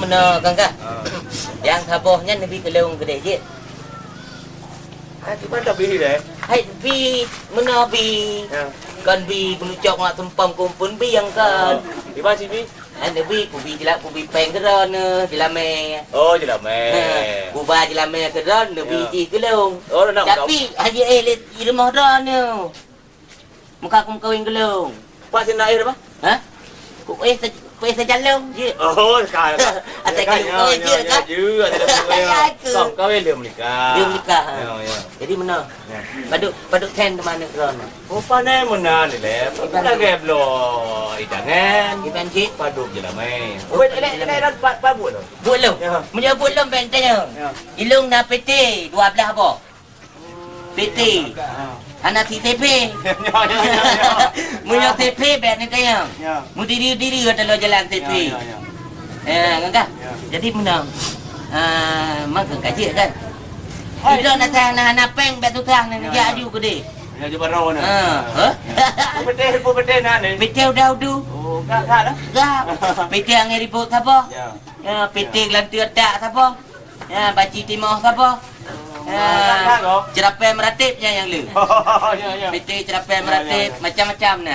Benar kan kak? Yang tabohnya Nabi kelung gede je. Di mana bini deh? Hai bi mana bi? Kan bi menucok nak tempam kumpul bi yang kan. Di mana sih bi? Nabi ku bi jelak ku bi peng keron jelame. Oh jelame. Ku ba jelame keron Nabi ji kelung. Oh nak. Tapi haji let di rumah dah ni. Muka aku kawin kelung. Pas nak air apa? Hah? Ku sejalung je. Oh sekarang. Atas kalau kau je kan? Ya, ada kau kau dia menikah. Dia menikah. Ya. Jadi mana? Paduk ten mana keron? Oh panai mana ni le? Kita ke belum idangan. Iban je. Paduk jelame. Oh ini dah buat tu. Bolong. Punya bolong bentanya. Ilung na PT 12 apa? PT. Anak TTP. Punya TP bet ni kaya. Mu diri kalau jalan TP. Kan? Jadi mana? Makan kaji kan? Ilo nak nak peng bet tu tang ni dia aju ke dia. Ya je baru ni. Putih nak ni. PT udah udu. Oh, tak lah. Gap. PT angin ribut apa? Ya. PT gelantir tak apa? Baci timah apa? Cerapai meratipnya yang lu. Ya. PT cerapai meratip macam-macam nah.